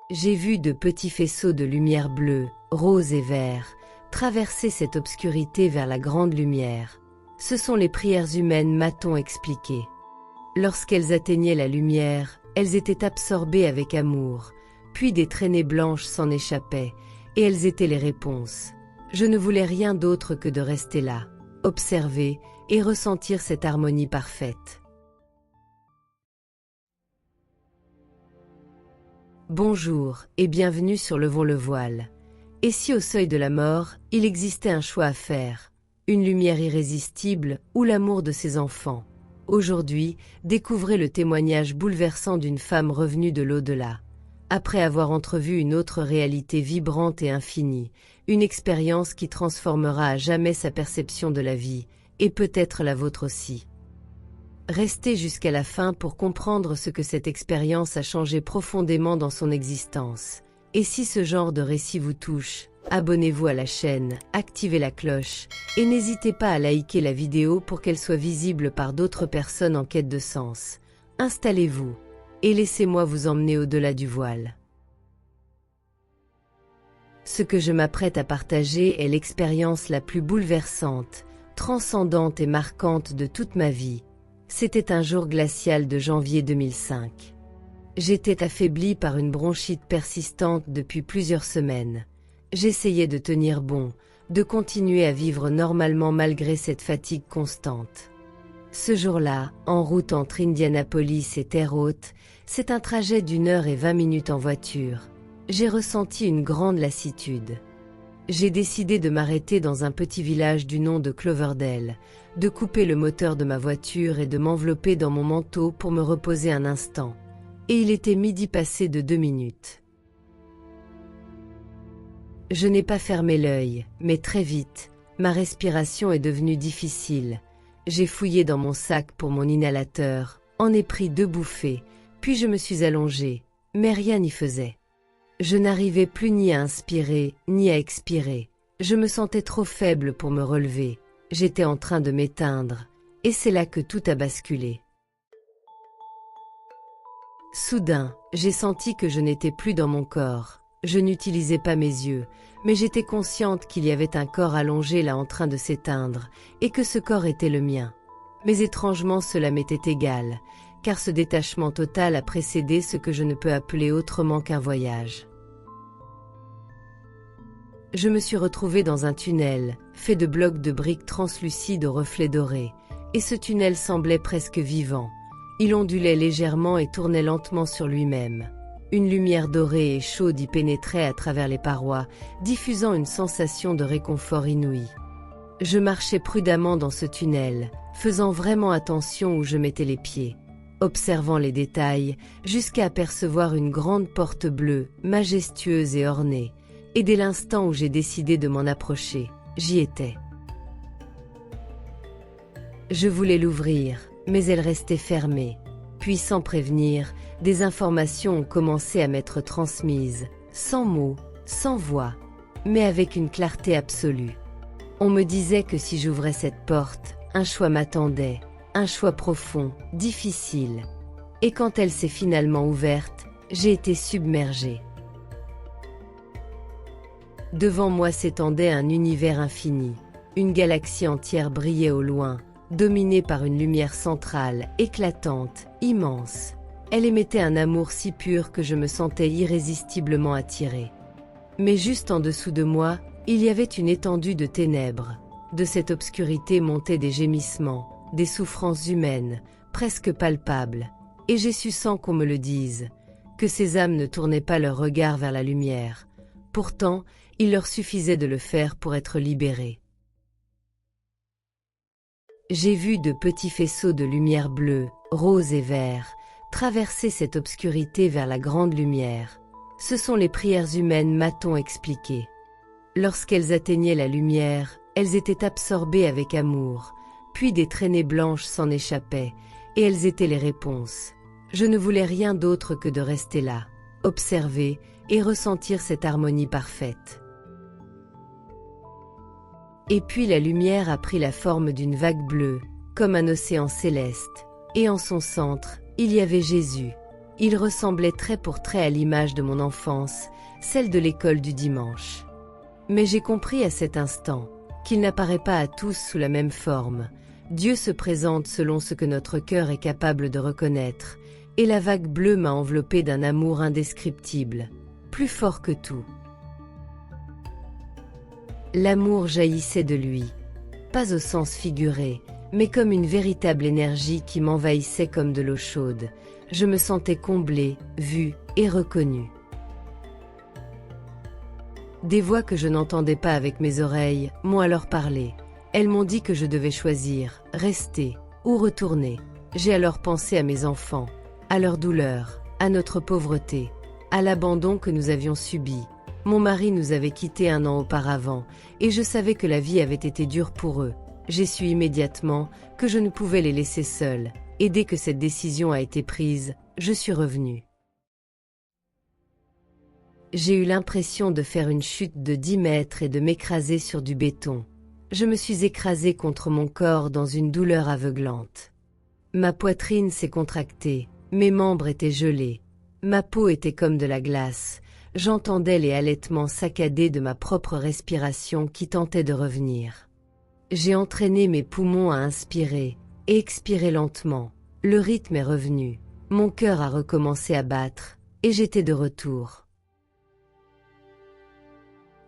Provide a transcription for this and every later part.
J'ai vu de petits faisceaux de lumière bleue, rose et vert, traverser cette obscurité vers la grande lumière. Ce sont les prières humaines, m'a-t-on expliqué. Lorsqu'elles atteignaient la lumière, elles étaient absorbées avec amour, puis des traînées blanches s'en échappaient, et elles étaient les réponses. Je ne voulais rien d'autre que de rester là, observer et ressentir cette harmonie parfaite. Bonjour et bienvenue sur Levons le voile. Et si au seuil de la mort, il existait un choix à faire, une lumière irrésistible ou l'amour de ses enfants? Aujourd'hui, découvrez le témoignage bouleversant d'une femme revenue de l'au-delà. Après avoir entrevu une autre réalité vibrante et infinie, une expérience qui transformera à jamais sa perception de la vie, et peut-être la vôtre aussi. Restez jusqu'à la fin pour comprendre ce que cette expérience a changé profondément dans son existence. Et si ce genre de récit vous touche, abonnez-vous à la chaîne, activez la cloche, et n'hésitez pas à liker la vidéo pour qu'elle soit visible par d'autres personnes en quête de sens. Installez-vous, et laissez-moi vous emmener au-delà du voile. Ce que je m'apprête à partager est l'expérience la plus bouleversante, transcendante et marquante de toute ma vie. C'était un jour glacial de janvier 2005. J'étais affaiblie par une bronchite persistante depuis plusieurs semaines. J'essayais de tenir bon, de continuer à vivre normalement malgré cette fatigue constante. Ce jour-là, en route entre Indianapolis et Terre Haute, c'est un trajet d'1 h 20 en voiture. J'ai ressenti une grande lassitude. J'ai décidé de m'arrêter dans un petit village du nom de Cloverdale, de couper le moteur de ma voiture et de m'envelopper dans mon manteau pour me reposer un instant. Et il était midi passé de 2 minutes. Je n'ai pas fermé l'œil, mais très vite, ma respiration est devenue difficile. J'ai fouillé dans mon sac pour mon inhalateur, en ai pris 2 bouffées, puis je me suis allongée, mais rien n'y faisait. Je n'arrivais plus ni à inspirer, ni à expirer. Je me sentais trop faible pour me relever. J'étais en train de m'éteindre, et c'est là que tout a basculé. Soudain, j'ai senti que je n'étais plus dans mon corps. Je n'utilisais pas mes yeux, mais j'étais consciente qu'il y avait un corps allongé là en train de s'éteindre, et que ce corps était le mien. Mais étrangement cela m'était égal, car ce détachement total a précédé ce que je ne peux appeler autrement qu'un voyage. Je me suis retrouvée dans un tunnel, fait de blocs de briques translucides aux reflets dorés, et ce tunnel semblait presque vivant. Il ondulait légèrement et tournait lentement sur lui-même. Une lumière dorée et chaude y pénétrait à travers les parois, diffusant une sensation de réconfort inouï. Je marchais prudemment dans ce tunnel, faisant vraiment attention où je mettais les pieds, observant les détails, jusqu'à apercevoir une grande porte bleue, majestueuse et ornée. Et dès l'instant où j'ai décidé de m'en approcher, j'y étais. Je voulais l'ouvrir, mais elle restait fermée. Puis sans prévenir, des informations ont commencé à m'être transmises, sans mots, sans voix, mais avec une clarté absolue. On me disait que si j'ouvrais cette porte, un choix m'attendait, un choix profond, difficile. Et quand elle s'est finalement ouverte, j'ai été submergée. Devant moi s'étendait un univers infini. Une galaxie entière brillait au loin, dominée par une lumière centrale, éclatante, immense. Elle émettait un amour si pur que je me sentais irrésistiblement attirée. Mais juste en dessous de moi, il y avait une étendue de ténèbres. De cette obscurité montaient des gémissements, des souffrances humaines, presque palpables. Et j'ai su sans qu'on me le dise, que ces âmes ne tournaient pas leur regard vers la lumière. Pourtant, il leur suffisait de le faire pour être libérés. J'ai vu de petits faisceaux de lumière bleue, rose et vert, traverser cette obscurité vers la grande lumière. Ce sont les prières humaines, m'a-t-on expliqué. Lorsqu'elles atteignaient la lumière, elles étaient absorbées avec amour, puis des traînées blanches s'en échappaient, et elles étaient les réponses. Je ne voulais rien d'autre que de rester là, observer et ressentir cette harmonie parfaite. Et puis la lumière a pris la forme d'une vague bleue, comme un océan céleste, et en son centre, il y avait Jésus. Il ressemblait trait pour trait à l'image de mon enfance, celle de l'école du dimanche. Mais j'ai compris à cet instant qu'il n'apparaît pas à tous sous la même forme. Dieu se présente selon ce que notre cœur est capable de reconnaître, et la vague bleue m'a enveloppé d'un amour indescriptible, plus fort que tout. L'amour jaillissait de lui, pas au sens figuré, mais comme une véritable énergie qui m'envahissait comme de l'eau chaude. Je me sentais comblée, vue et reconnue. Des voix que je n'entendais pas avec mes oreilles m'ont alors parlé. Elles m'ont dit que je devais choisir, rester ou retourner. J'ai alors pensé à mes enfants, à leur douleur, à notre pauvreté, à l'abandon que nous avions subi. Mon mari nous avait quittés 1 an auparavant, et je savais que la vie avait été dure pour eux. J'ai su immédiatement que je ne pouvais les laisser seuls, et dès que cette décision a été prise, je suis revenue. J'ai eu l'impression de faire une chute de 10 mètres et de m'écraser sur du béton. Je me suis écrasée contre mon corps dans une douleur aveuglante. Ma poitrine s'est contractée, mes membres étaient gelés, ma peau était comme de la glace, j'entendais les halètements saccadés de ma propre respiration qui tentait de revenir. J'ai entraîné mes poumons à inspirer et expirer lentement. Le rythme est revenu, mon cœur a recommencé à battre, et j'étais de retour.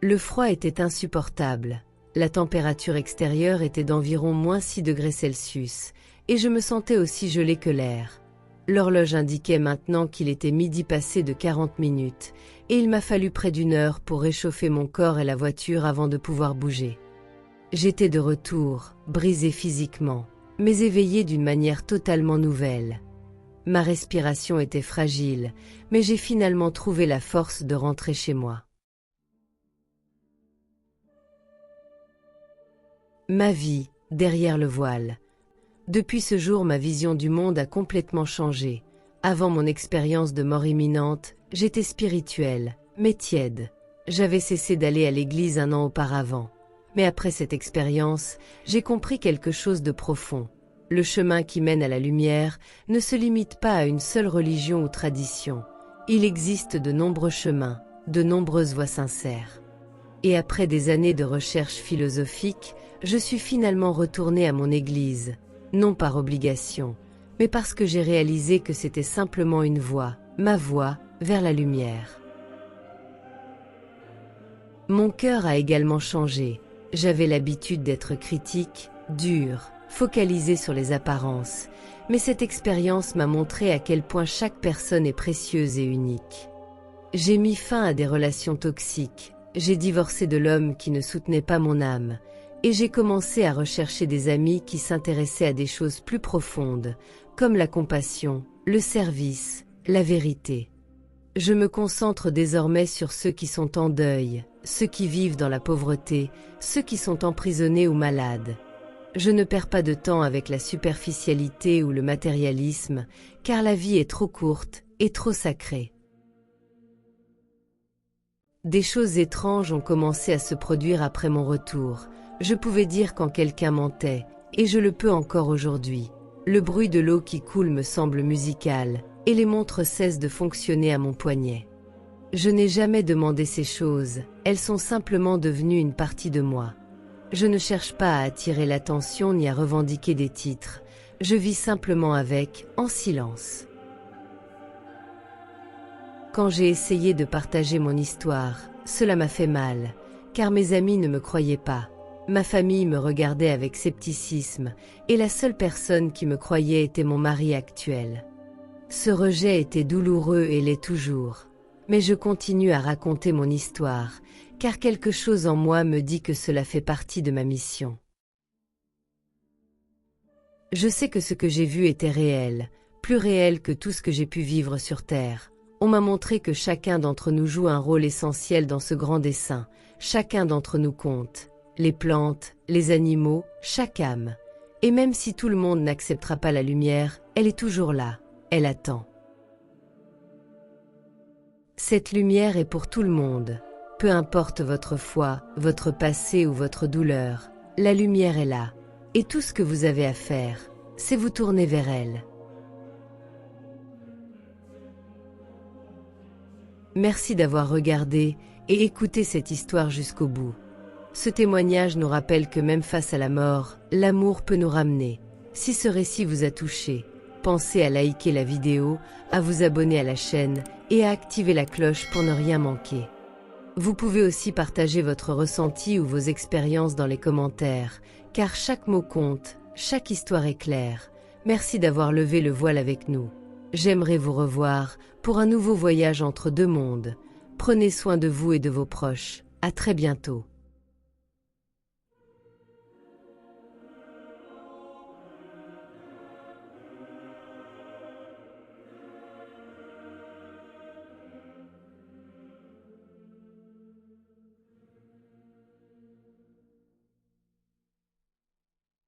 Le froid était insupportable. La température extérieure était d'environ -6 degrés Celsius, et je me sentais aussi gelée que l'air. L'horloge indiquait maintenant qu'il était midi passé de 40 minutes, et il m'a fallu près d'1 heure pour réchauffer mon corps et la voiture avant de pouvoir bouger. J'étais de retour, brisée physiquement, mais éveillée d'une manière totalement nouvelle. Ma respiration était fragile, mais j'ai finalement trouvé la force de rentrer chez moi. Ma vie, derrière le voile. Depuis ce jour, ma vision du monde a complètement changé. Avant mon expérience de mort imminente, j'étais spirituelle, mais tiède. J'avais cessé d'aller à l'église 1 an auparavant. Mais après cette expérience, j'ai compris quelque chose de profond. Le chemin qui mène à la lumière ne se limite pas à une seule religion ou tradition. Il existe de nombreux chemins, de nombreuses voies sincères. Et après des années de recherche philosophique, je suis finalement retournée à mon église, non par obligation, mais parce que j'ai réalisé que c'était simplement une voie, ma voie, vers la lumière. Mon cœur a également changé. J'avais l'habitude d'être critique, dure, focalisée sur les apparences, mais cette expérience m'a montré à quel point chaque personne est précieuse et unique. J'ai mis fin à des relations toxiques, j'ai divorcé de l'homme qui ne soutenait pas mon âme, et j'ai commencé à rechercher des amis qui s'intéressaient à des choses plus profondes, comme la compassion, le service, la vérité. Je me concentre désormais sur ceux qui sont en deuil, ceux qui vivent dans la pauvreté, ceux qui sont emprisonnés ou malades. Je ne perds pas de temps avec la superficialité ou le matérialisme, car la vie est trop courte et trop sacrée. Des choses étranges ont commencé à se produire après mon retour. Je pouvais dire quand quelqu'un mentait, et je le peux encore aujourd'hui. Le bruit de l'eau qui coule me semble musical, et les montres cessent de fonctionner à mon poignet. Je n'ai jamais demandé ces choses, elles sont simplement devenues une partie de moi. Je ne cherche pas à attirer l'attention ni à revendiquer des titres, je vis simplement avec, en silence. Quand j'ai essayé de partager mon histoire, cela m'a fait mal, car mes amis ne me croyaient pas. Ma famille me regardait avec scepticisme, et la seule personne qui me croyait était mon mari actuel. Ce rejet était douloureux et l'est toujours. Mais je continue à raconter mon histoire, car quelque chose en moi me dit que cela fait partie de ma mission. Je sais que ce que j'ai vu était réel, plus réel que tout ce que j'ai pu vivre sur Terre. On m'a montré que chacun d'entre nous joue un rôle essentiel dans ce grand dessein, chacun d'entre nous compte. Les plantes, les animaux, chaque âme. Et même si tout le monde n'acceptera pas la lumière, elle est toujours là, elle attend. Cette lumière est pour tout le monde. Peu importe votre foi, votre passé ou votre douleur, la lumière est là. Et tout ce que vous avez à faire, c'est vous tourner vers elle. Merci d'avoir regardé et écouté cette histoire jusqu'au bout. Ce témoignage nous rappelle que même face à la mort, l'amour peut nous ramener. Si ce récit vous a touché, pensez à liker la vidéo, à vous abonner à la chaîne et à activer la cloche pour ne rien manquer. Vous pouvez aussi partager votre ressenti ou vos expériences dans les commentaires, car chaque mot compte, chaque histoire est claire. Merci d'avoir levé le voile avec nous. J'aimerais vous revoir pour un nouveau voyage entre deux mondes. Prenez soin de vous et de vos proches. À très bientôt.